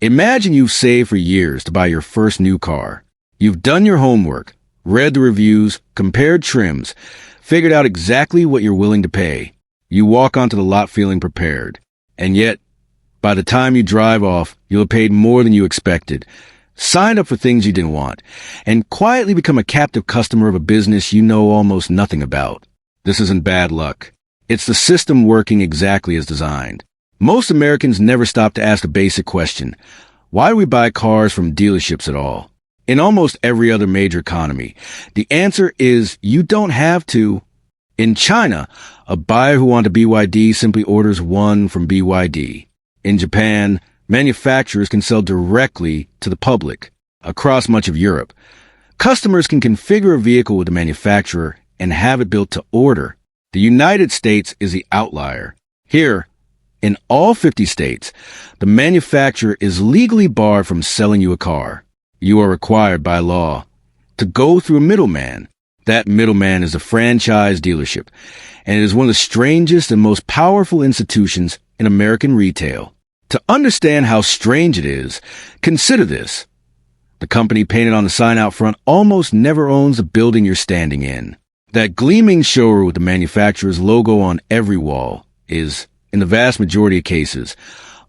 Imagine you've saved for years to buy your first new car. You've done your homework, read the reviews, compared trims, figured out exactly what you're willing to pay. You walk onto the lot feeling prepared. And yet, by the time you drive off, you'll have paid more than you expected, signed up for things you didn't want, and quietly become a captive customer of a business you know almost nothing about. This isn't bad luck. It's the system working exactly as designed. Most Americans never stop to ask the basic question: why do we buy cars from dealerships at all? In almost every other major economy, the answer is you don't have to. In China, a buyer who wants a BYD simply orders one from BYD. In Japan, manufacturers can sell directly to the public. Across much of Europe, customers can configure a vehicle with the manufacturer and have it built to order. The United States is the outlier. Here, in all 50 states, the manufacturer is legally barred from selling you a car. You are required by law to go through a middleman. That middleman is a franchise dealership, and it is one of the strangest and most powerful institutions in American retail. To understand how strange it is, consider this. The company painted on the sign out front almost never owns the building you're standing in. That gleaming showroom with the manufacturer's logo on every wall is, in the vast majority of cases,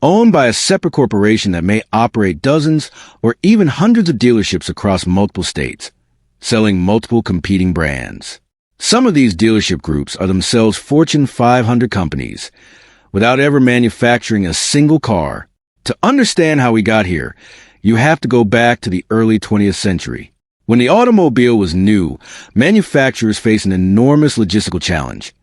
owned by a separate corporation that may operate dozens or even hundreds of dealerships across multiple states, selling multiple competing brands. Some of these dealership groups are themselves Fortune 500 companies, without ever manufacturing a single car. To understand how we got here, you have to go back to the early 20th century. When the automobile was new, manufacturers faced an enormous logistical challenge.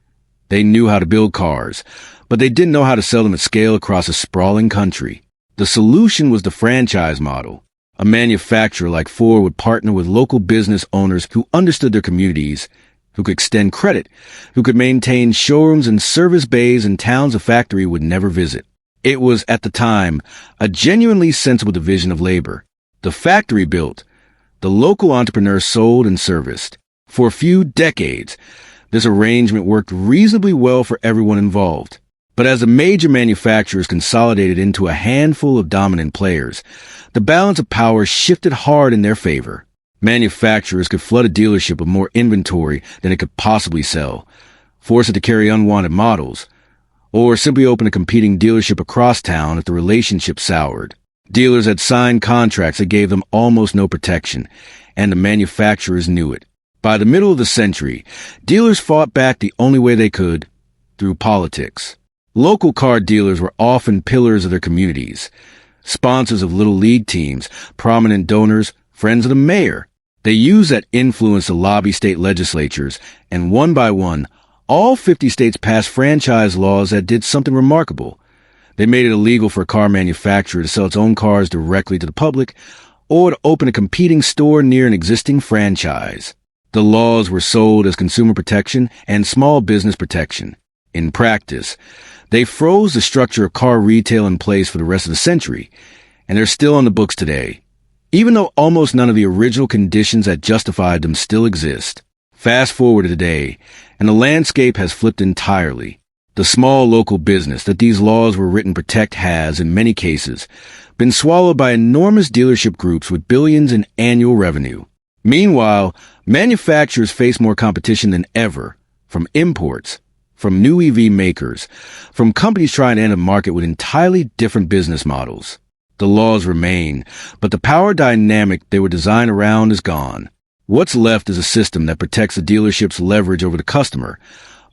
They knew how to build cars, but they didn't know how to sell them at scale across a sprawling country. The solution was the franchise model. A manufacturer like Ford would partner with local business owners who understood their communities, who could extend credit, who could maintain showrooms and service bays in towns a factory would never visit. It was, at the time, a genuinely sensible division of labor. The factory built, the local entrepreneur sold and serviced. For a few decades, this arrangement worked reasonably well for everyone involved. But as the major manufacturers consolidated into a handful of dominant players, the balance of power shifted hard in their favor. Manufacturers could flood a dealership with more inventory than it could possibly sell, force it to carry unwanted models, or simply open a competing dealership across town if the relationship soured. Dealers had signed contracts that gave them almost no protection, and the manufacturers knew it. By the middle of the century, dealers fought back the only way they could, through politics. Local car dealers were often pillars of their communities, sponsors of little league teams, prominent donors, friends of the mayor. They used that influence to lobby state legislatures, and one by one, all 50 states passed franchise laws that did something remarkable. They made it illegal for a car manufacturer to sell its own cars directly to the public, or to open a competing store near an existing franchise. The laws were sold as consumer protection and small business protection. In practice, they froze the structure of car retail in place for the rest of the century, and they're still on the books today, even though almost none of the original conditions that justified them still exist. Fast forward to today, and the landscape has flipped entirely. The small local business that these laws were written to protect has, in many cases, been swallowed by enormous dealership groups with billions in annual revenue. Meanwhile, manufacturers face more competition than ever, from imports, from new EV makers, from companies trying to enter the market with entirely different business models. The laws remain, but the power dynamic they were designed around is gone. What's left is a system that protects the dealership's leverage over the customer,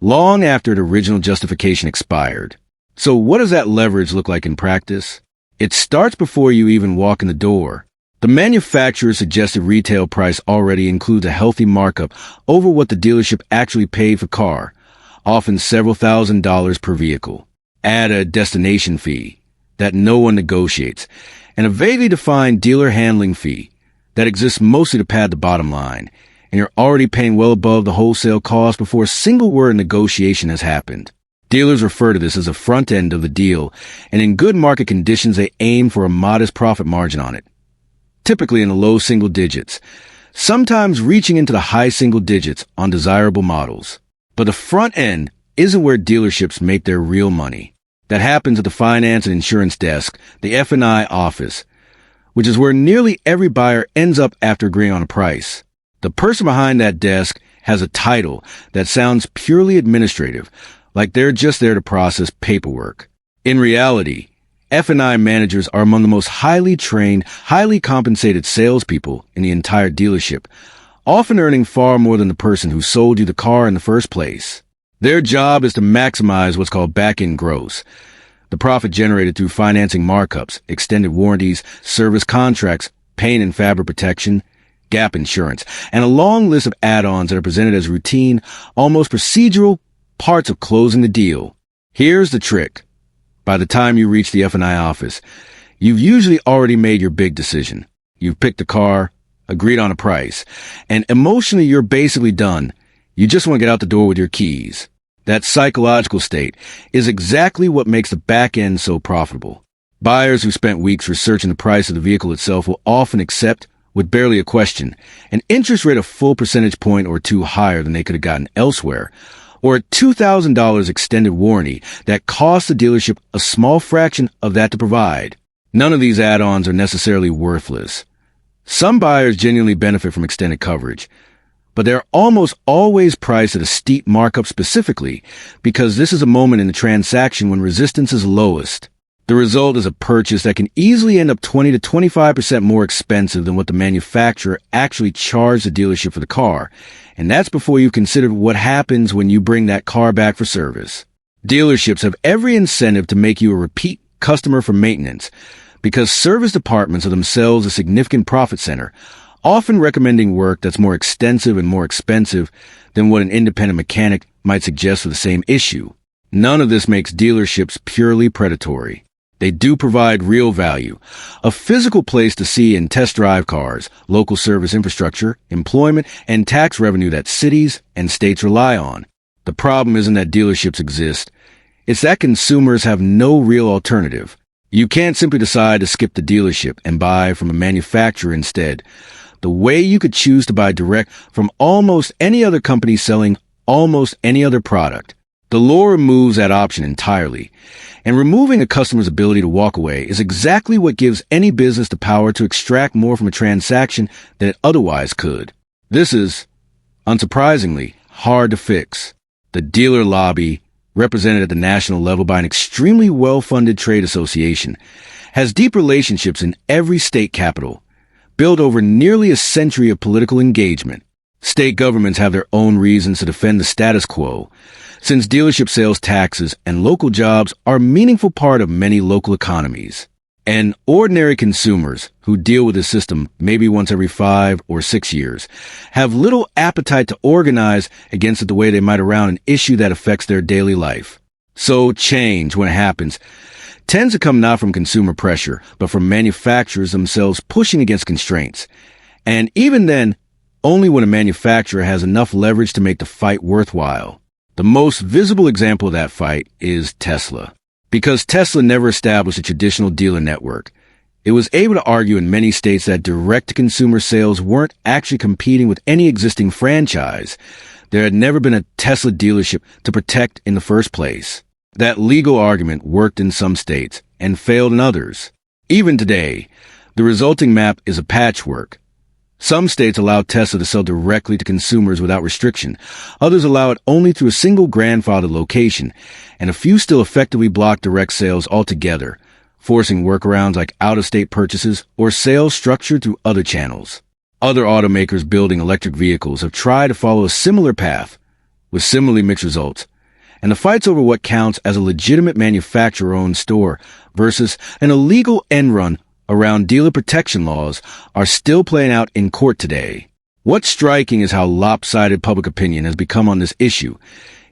long after the original justification expired. So what does that leverage look like in practice? It starts before you even walk in the door. The manufacturer's suggested retail price already includes a healthy markup over what the dealership actually paid for car, often several $1,000s per vehicle. Add a destination fee that no one negotiates, and a vaguely defined dealer handling fee that exists mostly to pad the bottom line, and you're already paying well above the wholesale cost before a single word of negotiation has happened. Dealers refer to this as the front end of the deal, and in good market conditions they aim for a modest profit margin on it, typically in the low single digits, sometimes reaching into the high single digits on desirable models. But the front end isn't where dealerships make their real money. That happens at the finance and insurance desk, the F&I office, which is where nearly every buyer ends up after agreeing on a price. The person behind that desk has a title that sounds purely administrative, like they're just there to process paperwork. In reality, F&I managers are among the most highly trained, highly compensated salespeople in the entire dealership, often earning far more than the person who sold you the car in the first place. Their job is to maximize what's called back-end gross, the profit generated through financing markups, extended warranties, service contracts, paint and fabric protection, gap insurance, and a long list of add-ons that are presented as routine, almost procedural parts of closing the deal. Here's the trick. By the time you reach the F&I office, you've usually already made your big decision. You've picked the car, agreed on a price, and emotionally you're basically done. You just want to get out the door with your keys. That psychological state is exactly what makes the back end so profitable. Buyers who spent weeks researching the price of the vehicle itself will often accept, with barely a question, an interest rate a full percentage point or two higher than they could have gotten elsewhere, or a $2,000 extended warranty that costs the dealership a small fraction of that to provide. None of these add-ons are necessarily worthless. Some buyers genuinely benefit from extended coverage, but they're almost always priced at a steep markup specifically because this is a moment in the transaction when resistance is lowest. The result is a purchase that can easily end up 20 to 25% more expensive than what the manufacturer actually charged the dealership for the car, and that's before you've considered what happens when you bring that car back for service. Dealerships have every incentive to make you a repeat customer for maintenance because service departments are themselves a significant profit center, often recommending work that's more extensive and more expensive than what an independent mechanic might suggest for the same issue. None of this makes dealerships purely predatory. They do provide real value, a physical place to see and test drive cars, local service infrastructure, employment, and tax revenue that cities and states rely on. The problem isn't that dealerships exist. It's that consumers have no real alternative. You can't simply decide to skip the dealership and buy from a manufacturer instead. The way you could choose to buy direct from almost any other company selling almost any other product. The law removes that option entirely, and removing a customer's ability to walk away is exactly what gives any business the power to extract more from a transaction than it otherwise could. This is, unsurprisingly, hard to fix. The dealer lobby, represented at the national level by an extremely well-funded trade association, has deep relationships in every state capital, built over nearly a century of political engagement. State governments have their own reasons to defend the status quo, since dealership sales taxes and local jobs are a meaningful part of many local economies. And ordinary consumers who deal with the system maybe once every 5 or 6 years have little appetite to organize against it the way they might around an issue that affects their daily life. So change, when it happens, tends to come not from consumer pressure, but from manufacturers themselves pushing against constraints. And even then, only when a manufacturer has enough leverage to make the fight worthwhile. The most visible example of that fight is Tesla. Because Tesla never established a traditional dealer network, it was able to argue in many states that direct-to-consumer sales weren't actually competing with any existing franchise. There had never been a Tesla dealership to protect in the first place. That legal argument worked in some states and failed in others. Even today, the resulting map is a patchwork. Some states allow Tesla to sell directly to consumers without restriction. Others allow it only through a single grandfathered location, and a few still effectively block direct sales altogether, forcing workarounds like out-of-state purchases or sales structured through other channels. Other automakers building electric vehicles have tried to follow a similar path, with similarly mixed results, and the fights over what counts as a legitimate manufacturer-owned store versus an illegal end run around dealer protection laws are still playing out in court today. What's striking is how lopsided public opinion has become on this issue,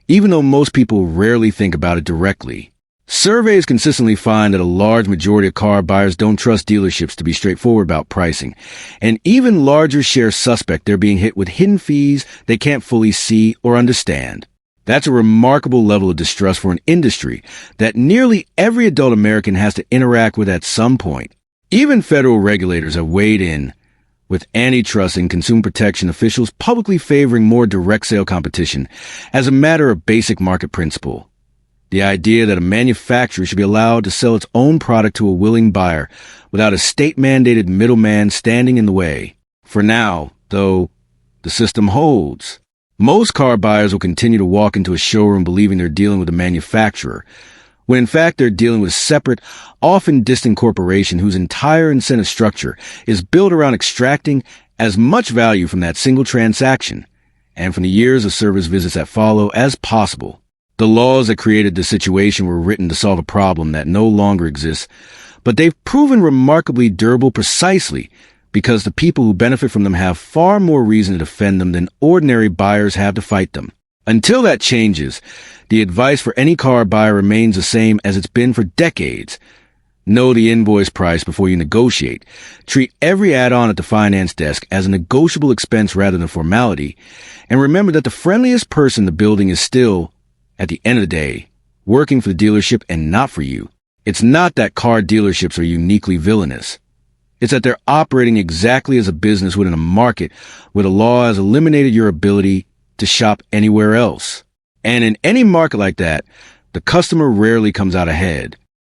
even though most people rarely think about it directly. Surveys consistently find that a large majority of car buyers don't trust dealerships to be straightforward about pricing, and even larger shares suspect they're being hit with hidden fees they can't fully see or understand. That's a remarkable level of distrust for an industry that nearly every adult American has to interact with at some point. Even federal regulators have weighed in, with antitrust and consumer protection officials publicly favoring more direct sale competition as a matter of basic market principle. The idea that a manufacturer should be allowed to sell its own product to a willing buyer without a state-mandated middleman standing in the way. For now, though, the system holds. Most car buyers will continue to walk into a showroom believing they're dealing with a manufacturer, when in fact they're dealing with a separate, often distant corporation whose entire incentive structure is built around extracting as much value from that single transaction, and from the years of service visits that follow as possible. The laws that created the situation were written to solve a problem that no longer exists, but they've proven remarkably durable precisely because the people who benefit from them have far more reason to defend them than ordinary buyers have to fight them. Until that changes, the advice for any car buyer remains the same as it's been for decades. Know the invoice price before you negotiate. Treat every add-on at the finance desk as a negotiable expense rather than a formality. And remember that the friendliest person in the building is still, at the end of the day, working for the dealership and not for you. It's not that car dealerships are uniquely villainous. It's that they're operating exactly as a business within a market where the law has eliminated your ability to shop anywhere else. And in any market like that, the customer rarely comes out ahead.